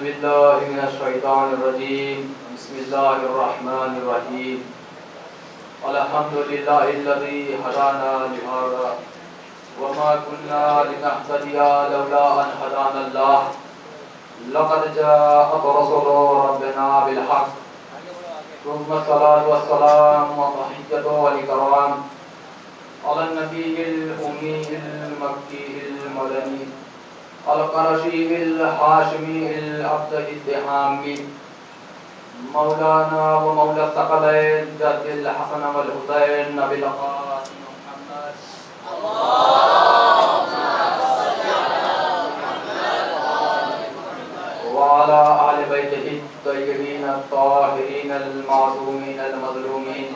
بالله من الشيطان الرجيم. بسم الله الرحمن الرحيم. الحمد لله الذي هدانا لهذا وما كنا لنهتدي لولا أن هدانا الله. لقد جاءت رسل ربنا بالحق. ثم الصلاة والسلام وتحية والإكرام على النبي الأمي المكي المدني القرشي الهاشمي العبد الدهامي مولانا ومولى الثقلين جد الحسن والحسين نبي القاسم محمد. اللهم صل على محمد وعلى آل بيته الطيبين الطاهرين المعصومين المظلومين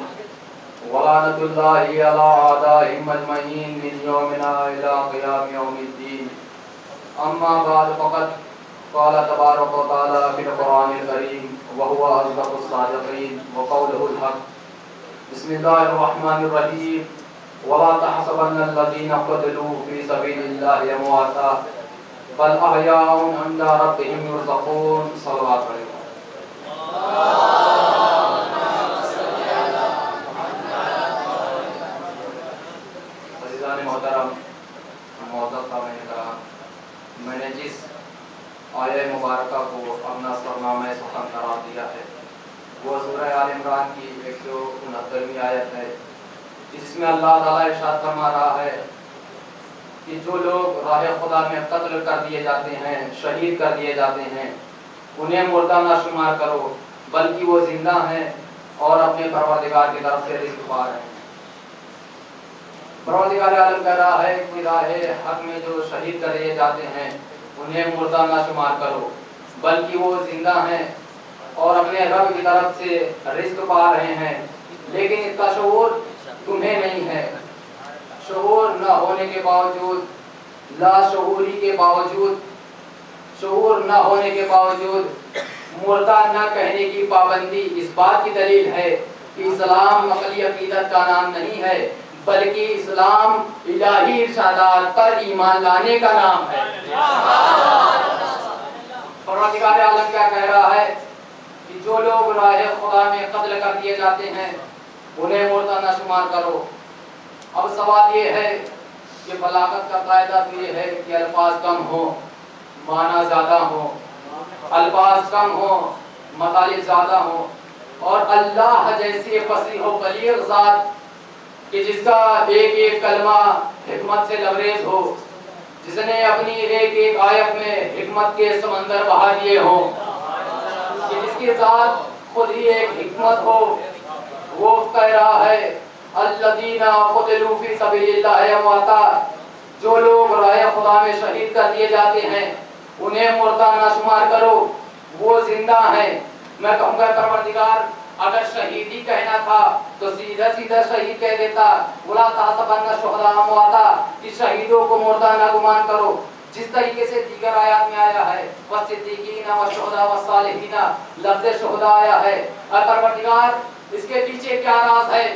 ولعنة الله على أعدائهم أجمعين من يومنا إلى قيام يوم الدين. أما بعد فقد قال تبارك وتعالى في القرآن الكريم وهو أصدق الصادقين وقوله الحق. بسم الله الرحمن الرحيم. ولا تحسبن الذين قتلوا في سبيل الله أمواتا بل أحياء عند ربهم يرزقون. صلوات عليه. عزیزان محترم، معزز سامعین کرام، میں نے جس آیہ مبارکہ کو اپنا سرنامہ سخن قرار دیا ہے وہ سورہ آل عمران کی 169ویں آیت ہے، جس میں اللہ تعالیٰ ارشاد فرما رہا ہے کہ جو لوگ راہ خدا میں قتل کر دیے جاتے ہیں، شہید کر دیے جاتے ہیں، انہیں مردہ نہ شمار کرو بلکہ وہ زندہ ہیں اور اپنے پروردگار کی طرف سے رزق پا رہے ہیں۔ پروردگار عالم کہہ رہا ہے کہ راہ حق میں جو شہید کر دیے جاتے ہیں انہیں مردہ نہ شمار کرو بلکہ وہ زندہ ہیں اور اپنے رب کی طرف سے رزق پا رہے ہیں، لیکن اس کا شعور تمہیں نہیں ہے۔ شعور نہ ہونے کے باوجود، لاشعوری کے باوجود، شعور نہ ہونے کے باوجود مردہ نہ کہنے کی پابندی اس بات کی دلیل ہے کہ اسلام عقلی عقیدت کا نام نہیں ہے بلکہ اسلام الہی ارشادات پر ایمان لانے کا نام ہے۔ پروردگار عالم کیا کہہ رہا ہے کہ جو لوگ راہ خدا میں قتل کر دیے جاتے ہیں انہیں مردہ نہ شمار کرو۔ اب سوال یہ ہے کہ بلاغت کا قاعدہ تو یہ ہے کہ الفاظ کم ہوں، معنی زیادہ ہوں، الفاظ کم ہوں، مطالب زیادہ ہوں، اور اللہ جیسی فصیح و بلیغ ذات کہ جس کا ایک ایک کلمہ حکمت سے لبریز ہو، جس نے اپنی ایک ایک آیت میں حکمت کے سمندر بہا دیے ہوں، کہ جس کی ذات خود ہی ایک حکمت ہو، وہ کہہ رہا ہے الذین قتلوا فی سبیل اللہ امواتا، جو لوگ راہ خدا میں شہید کر دیے جاتے ہیں انہیں مردہ نہ شمار کرو، وہ زندہ ہیں۔ میں کہوں گا پروردگار اگر شہیدی کہنا تھا تو سیدھا سیدھا شہید کہہ دیتا، ولا تحسبن الشہداء امواتا، کہ شہیدوں کو مردہ نہ گمان کرو، جس طریقے سے دیگر آیات میں آیا ہے والصدیقین والشہداء والصالحین، لفظ شہداء آیا ہے۔ اور پروردگار اس کے پیچھے کیا راز ہے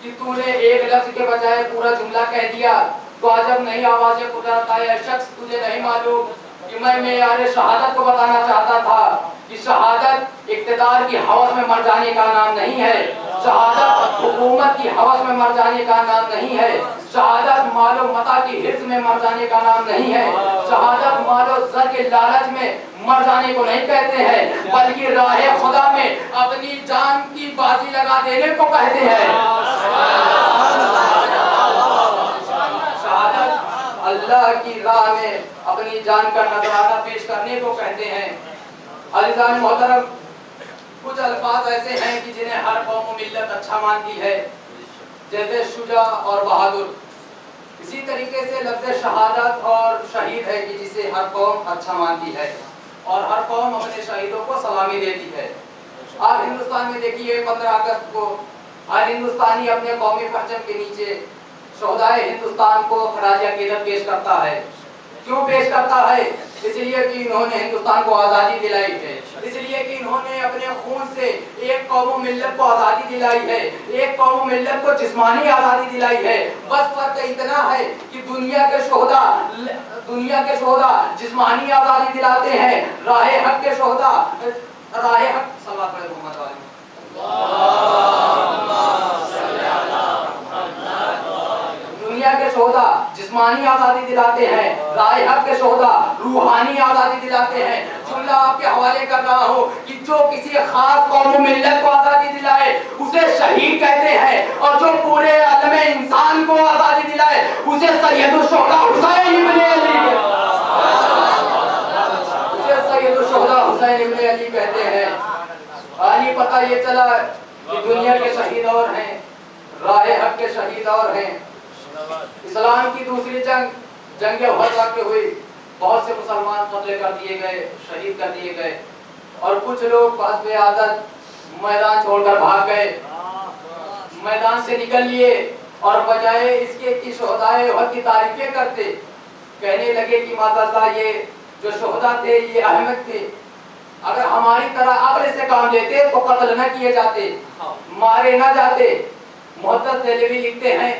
کہ تو نے ایک لفظ کے بجائے پورا جملہ کہہ دیا؟ تو عجب نہیں آواز قدرت ہے شخص، تجھے نہیں معلوم کہ میں معیار شہادت کو بتانا چاہتا تھا کہ شہادت اقتدار کی ہوس میں مر جانے کا نام نہیں ہے، شہادت حکومت کی ہوس میں مر جانے کا نام نہیں ہے، شہادت مال و متاع کی حرص میں مر جانے کا نام نہیں ہے، شہادت مال و زر کے لالچ میں مر جانے کو نہیں کہتے ہیں بلکہ راہ خدا میں اپنی جان کی بازی لگا دینے کو کہتے ہیں۔ شہادت اللہ کی راہ میں اپنی جان کا نذرانہ پیش کرنے کو کہتے ہیں۔ عزیزان محترم، کچھ الفاظ ایسے ہیں کہ جنہیں ہر قوم و ملت اچھا مانتی ہے، جیسے شجاع اور بہادر۔ اسی طریقے سے لفظ شہادت اور شہید ہے کہ جسے ہر قوم اچھا مانتی ہے اور ہر قوم اپنے شہیدوں کو سلامی دیتی ہے۔ آپ ہندوستان میں دیکھیے 15 اگست کو ہر ہندوستانی اپنے قومی پرچم کے نیچے شہدائے ہندوستان کو خراج عقیدت پیش کرتا ہے۔ کیوں پیش کرتا ہے؟ اس لیے کہ انہوں نے ہندوستان کو آزادی دلائی ہے، اس لیے کہ انہوں نے اپنے خون سے ایک قوم و ملت کو آزادی دلائی ہے، ایک قوم و ملت کو جسمانی آزادی دلائی ہے۔ بس فرق اتنا ہے کہ دنیا کے شہداء دنیا کے شہداء جسمانی آزادی دلاتے ہیں، راہ حق کے شہداء راہ حق صلوات پڑھے محمد علیہ دنیا کے شہداء جسمانی آزادی دلاتے ہیں، راہ حق کے شہداء روحانی آزادی دلاتے ہیں۔ جملہ آپ کے حوالے کر رہا ہوں کہ جو کسی خاص قوم و ملت کو آزادی دلائے اسے شہید کہتے ہیں، اور جو پورے عالم انسان کو آزادی دلائے اسے سید الشہداء حسین ابن علی سید الشہداء حسین ابن علی کہتے ہیں۔ آنی پتہ یہ چلا کہ دنیا کے شہید اور ہیں، راہ حق کے شہید اور ہیں۔ اسلام کی دوسری جنگ احد واقع ہوئی، بہت سے مسلمان قتل کر دیے گئے، شہید کر دیے گئے، اور کچھ لوگ حسب عادت میدان چھوڑ کر بھاگ گئے، میدان سے نکل لیے، اور بجائے اس کے کہ شہدائے احد کی تعریفیں کرتے، کہنے لگے کہ معذاللہ یہ جو شہداء تھے یہ احمق تھے، اگر ہماری طرح عقل سے کام لیتے تو قتل نہ کیے جاتے، مارے نہ جاتے۔ محدث دہلوی لکھتے ہیں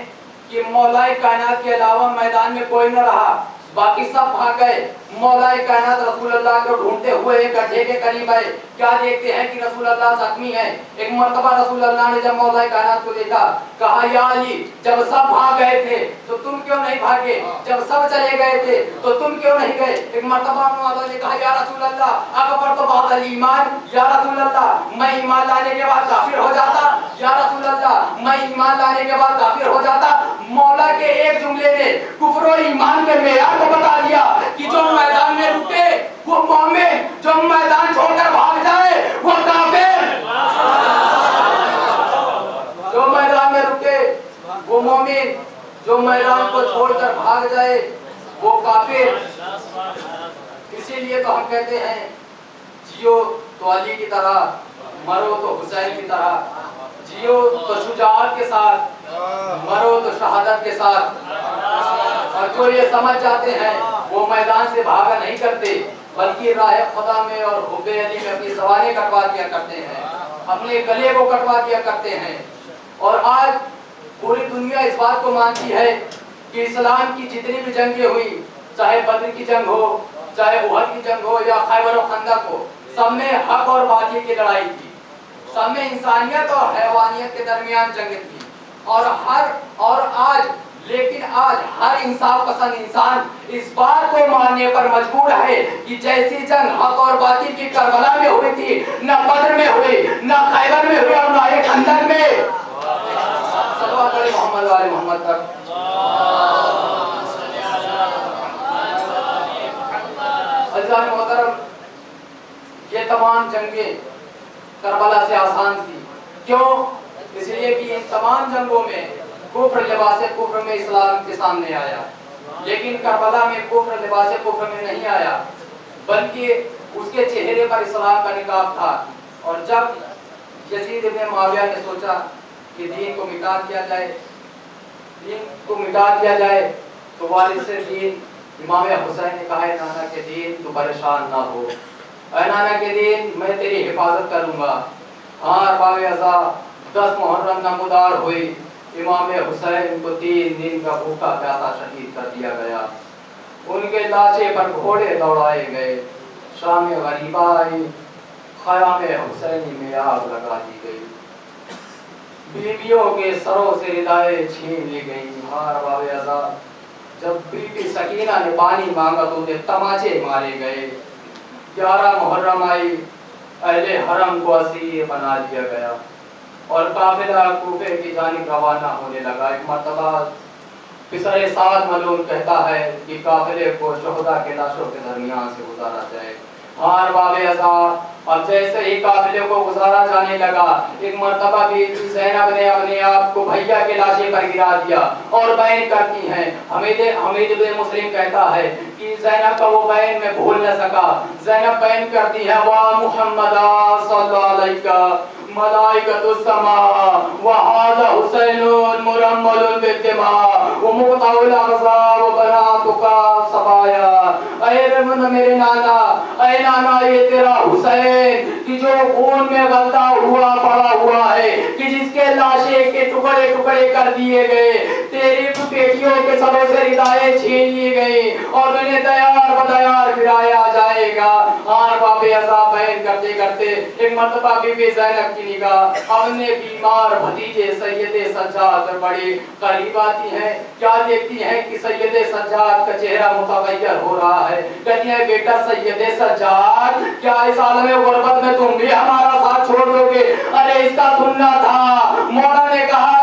کہ مولائے کائنات کے علاوہ میدان میں کوئی نہ رہا، باقی سب بھاگ گئے۔ مولائے کائنات رسول اللہ کو ڈھونڈتے ہوئے ایک گڈھے کے قریب آئے، کیا دیکھتے ہیں کہ رسول اللہ زخمی ہیں۔ ایک مرتبہ رسول اللہ نے جب مولائے کائنات کو دیکھا، کہا یا علی جب سب بھاگ گئے تھے تو تم کیوں نہیں بھاگے، جب سب چلے گئے تھے تو تم کیوں نہیں گئے۔ ایک مرتبہ مولا نے کہا یا رسول اللہ اکبر تو بعد الایمان، یا رسول اللہ میں ایمان لانے کے بعد کافر ہو جاتا، یا رسول اللہ میں ایمان لانے کے بعد کافر ہو جاتا۔ مولا کے ایک جملے نے کفر و ایمان کے معیار کو بتا دیا کہ جو میدان میں رکے وہ مومن، جو میدان چھوڑ کر بھاگ جائے وہ کافر۔ جو میدان میں رکے وہ مومن، جو میدان کو چھوڑ کر بھاگ جائے وہ کافر۔ اسی لیے تو ہم کہتے ہیں جیو تو علی کی طرح، مرو تو حسین کی طرح، جیو تو شجاعت کے ساتھ، مرو تو شہادت کے ساتھ۔ اور جو یہ سمجھ جاتے ہیں وہ میدان سے بھاگا نہیں کرتے، بلکہ راہ خدا میں اور حب علی میں اپنی زبانیں کٹوا دیا کرتے ہیں، اپنے گلے کو کٹوا دیا کرتے ہیں۔ اور آج پوری دنیا اس بات کو مانتی ہے کہ اسلام کی جتنی بھی جنگیں ہوئی، چاہے بدر کی جنگ ہو، چاہے احد کی جنگ ہو یا خیبر و خندق ہو، سب میں حق اور باطل کی لڑائی تھی، سب میں انسانیت اور حیوانیت کے درمیان جنگ تھی۔ اور آج لیکن آج ہر انصاف پسند انسان اس بات کو ماننے پر مجبور ہے کہ جیسی جنگ حق اور باطل کی کربلا میں ہوئی تھی، نہ بدر میں ہوئی، نہ خیبر میں ہوئی، اور نہ خندق میں۔ صلوات علی محمد و آل محمد تک۔ عزیزان محترم، یہ تمام جنگیں کربلا سے آسان تھی۔ کیوں؟ اس لیے کہ ان تمام جنگوں میں کفر لباس کفر میں اسلام کے سامنے آیا، لیکن کربلا میں کفر لباس کفر میں نہیں آیا، بلکہ اس کے چہرے پر اسلام کا نقاب تھا۔ اور جب یزید ابن معاویہ نے سوچا کہ دین کو مٹا دیا جائے تو والد سے دین امام حسین نے کہا ہے نانا کے دین تو پریشان نہ ہو، اے نانا کے دین میں تیری حفاظت کروں گا۔ ہاں باب ازا 10 محرم نمودار ہوئی، امام حسین کو 3 دن کا بھوکا پیاسا شہید کر دیا گیا، ان کے لاشے پر گھوڑے دوڑائے گئے، شام غریبہ آئی، خیام حسینی میں آگ لگا دی گئی، بیویوں کے سروں سے ردائیں چھین لی گئی۔ ہاں باب ازا جب بی بی سکینہ نے پانی مانگا تو انہیں تماچے مارے گئے۔ 11 محرم آئی، اہل حرم کو اسیر بنا دیا گیا، اور قافلہ کوفے کی جانب روانہ ہونے لگا۔ ایک مرتبہ پسر سعد ملعون کہتا ہے کہ قافلے کو شہداء کے لاشوں کے درمیان سے گزارا جائے۔ ہاں باب ازا اب جیسے ہی قافلے کو گزارا جانے لگا، ایک مرتبہ بھی زینب نے اپنے آپ کو بھیا کے لاشے پر گرا دیا، اور بیان کرتی ہیں حمید بن مسلم کہتا ہے کہ زینب کا وہ بیان میں بھول نہ سکا۔ زینب بیان کرتی ہے وا محمد صلی اللہ علیہ ملائکۃ السماء وهذا حسین مرمل بالدماء ومقطع الاغصان وبناتك صبايا۔ اے میرے نانا، اے نانا یہ تیرا حسین کہ جو خون میں غلطہ ہوا پڑا ہوا ہے، کہ جس کے لاشیں کے ٹکڑے ٹکڑے کر دیے گئے، تیری بیٹیوں کے سروں سے ردائیں چھین لی گئی اور انہیں تیار بدیار گرایا جائے گا۔ اور باب عذاب بیان کرتے کرتے ایک مرتبہ بی بی زینب کی نگاہ اپنے بیمار بھتیجے سید سجاد پر بڑی قریب آتی ہے۔ کیا دیکھتی ہیں کہ سید سجاد کا چہرہ متغیر ہو رہا ہے۔ کہتی ہیں بیٹا سید سجاد، کیا اس عالم غربت میں تم بھی ہمارا ساتھ چھوڑ دو گے؟ ارے اس کا سننا تھا، مولا نے کہا